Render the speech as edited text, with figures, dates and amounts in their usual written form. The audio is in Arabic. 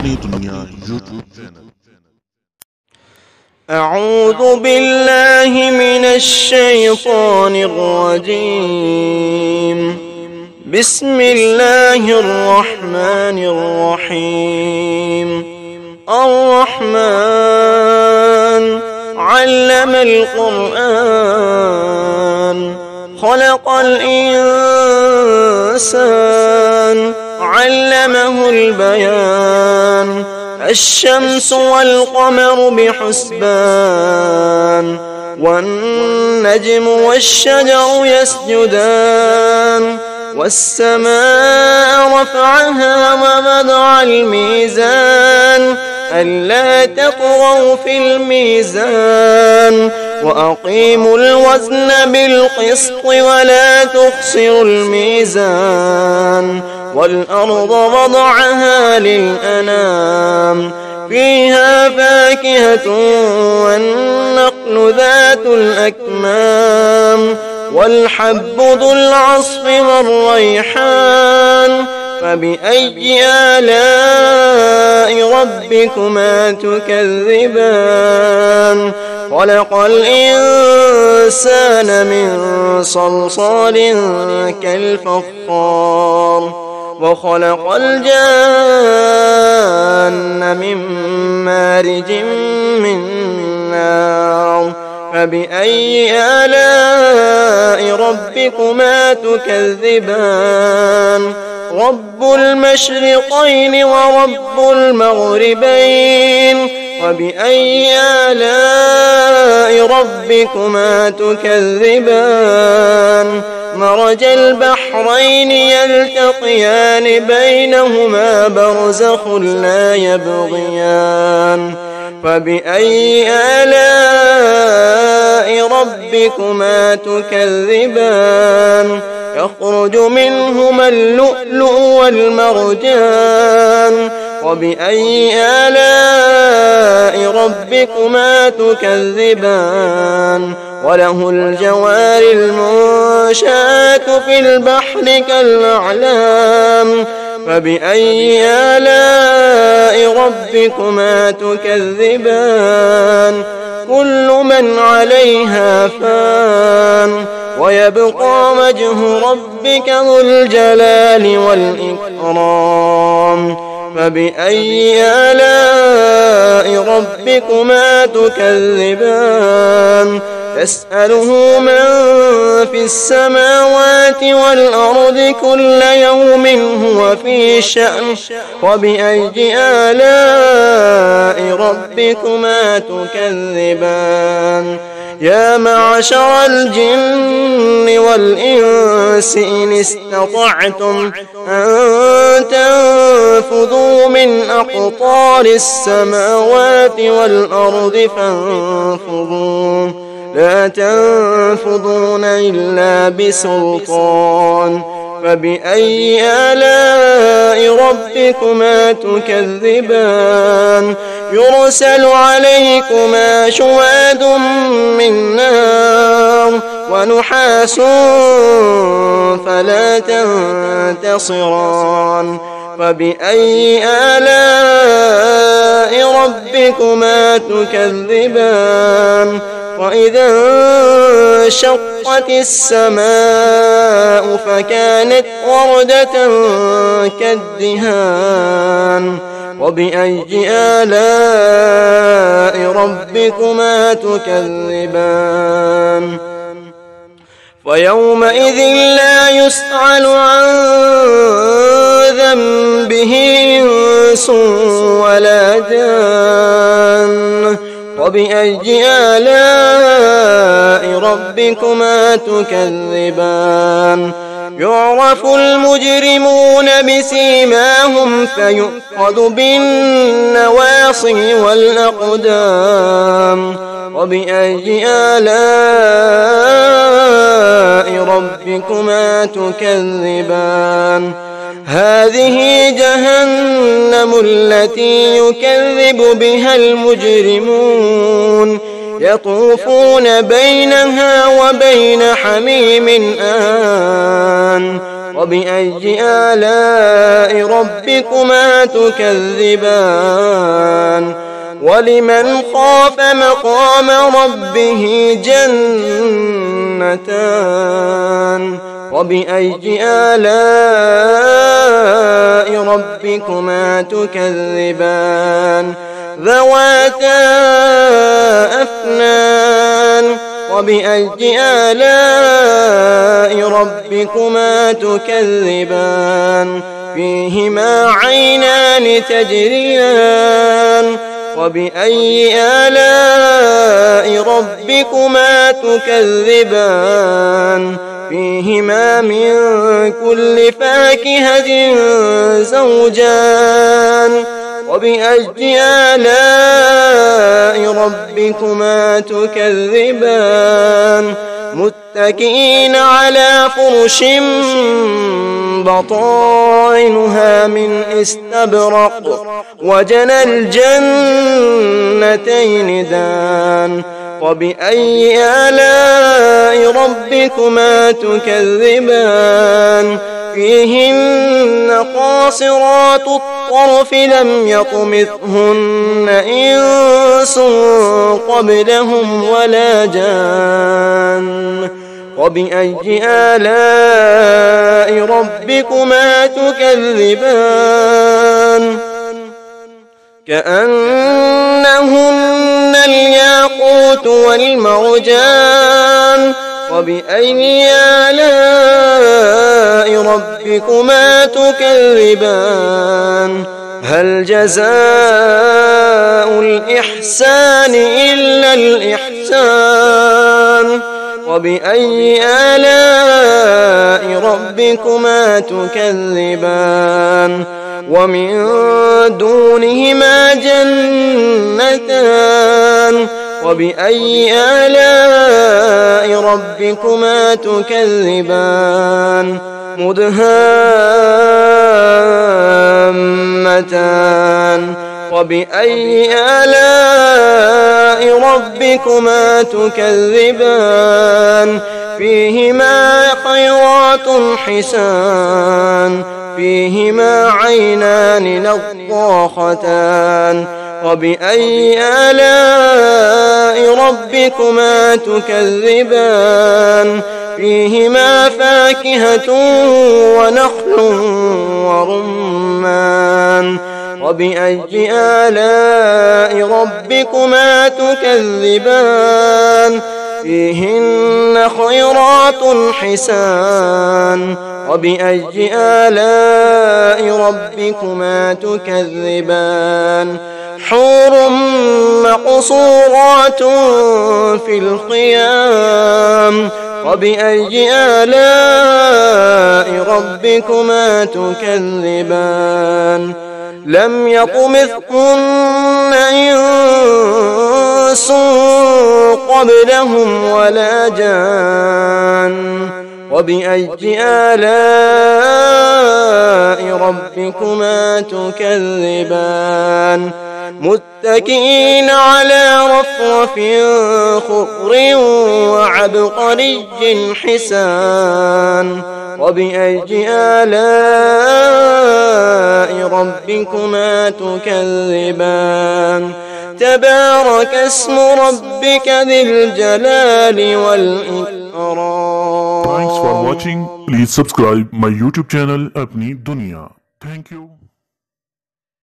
अपनी दुनिया YouTube channel. أعوذ بالله من الشيطان الرجيم. بسم الله الرحمن الرحيم. الرحمن علم القرآن خلق الإنسان علمه البيان. الشمس والقمر بحسبان والنجم والشجر يسجدان. والسماء رفعها ووضع الميزان ألا تطغوا في الميزان وأقيموا الوزن بالقسط ولا تخسروا الميزان. والأرض وضعها للأنام فيها فاكهة والنخل ذات الأكمام والحب ذو العصف والريحان. فبأي آلاء ربكما تكذبان؟ خلق الإنسان من صلصال كالفخار وخلق الجان من مارج من نار. فبأي آلاء ربكما تكذبان؟ رب المشرقين ورب المغربين. وبأي آلاء ربكما تكذبان؟ مرج البحرين يلتقيان بينهما برزخ لا يبغيان. فبأي آلاء ربكما تكذبان؟ يخرج منهما اللؤلؤ والمرجان. وبأي آلاء ربكما تكذبان؟ وله الجوار المنشآت في البحر كالأعلام. فبأي آلاء ربكما تكذبان؟ كل من عليها فان ويبقى وجه ربك ذو الجلال والإكرام. فبأي آلاء ربكما تكذبان؟ يسأله من في السماوات والأرض كل يوم هو في شأن. وبأي آلاء ربكما تكذبان؟ يا معشر الجن والإنس إن استطعتم أن تنفذوا من أقطار السماوات والأرض فانفذوا لا تنفذون إلا بسلطان. فبأي آلاء ربكما تكذبان؟ يرسل عليكما شواظ من نار ونحاس فلا تنتصران. فبأي آلاء ربكما تكذبان؟ وإذا انشقت السماء فكانت وردة كالدهان. وبأي آلاء ربكما تكذبان؟ ويومئذ لا يسأل عن ذنبه إنس ولا جان. وبأي آلاء ربكما تكذبان؟ يعرف المجرمون بسيماهم فيؤخذ بالنواصي والأقدام. وبأي آلاء ربكما تكذبان؟ هذه جهنم التي يكذب بها المجرمون يطوفون بينها وبين حميم آن وبأي آلاء ربكما تكذبان ولمن خاف مقام ربه جنتان وبأي آلاء ربكما تكذبان ذواتا أفنان وبأي آلاء ربكما تكذبان فيهما عينان تجريان وبأي آلاء ربكما تكذبان فيهما من كل فاكهة زوجان وبأي آلاء ربكما تكذبان متكئين على فرش بطائنها من استبرق وجنى الجنتين دان وبأي آلاء ربكما تكذبان فيهن قاصرات الطرف لم يطمثهن إنس قبلهم ولا جان وبأي آلاء ربكما تكذبان كأنهن الياقوت والمرجان وبأي آلاء ربكما تكذبان هل جزاء الإحسان إلا الإحسان وبأي آلاء ربكما تكذبان ومن دونهما جنتان وبأي آلاء ربكما تكذبان مدهامتان وبأي آلاء ربكما تكذبان فيهما خيرات حسان فيهما عينان نضاختان وبأي آلاء ربكما تكذبان فيهما فاكهة ونخل ورمان وبأي آلاء ربكما تكذبان فيهن خيرات حسان وبأي آلاء ربكما تكذبان حور مقصورات في الخيام وبأي آلاء ربكما تكذبان لم يطمثهن إنس قبلهم ولا جان وبأي آلاء ربكما تكذبان متكئين على رفرف خضر وعبقري حسان وبأي آلاء ربكما تكذبان تبارك اسم ربك ذي الجلال والإكرام. Thanks for watching. Please subscribe my YouTube channel Apni Dunia. Thank you.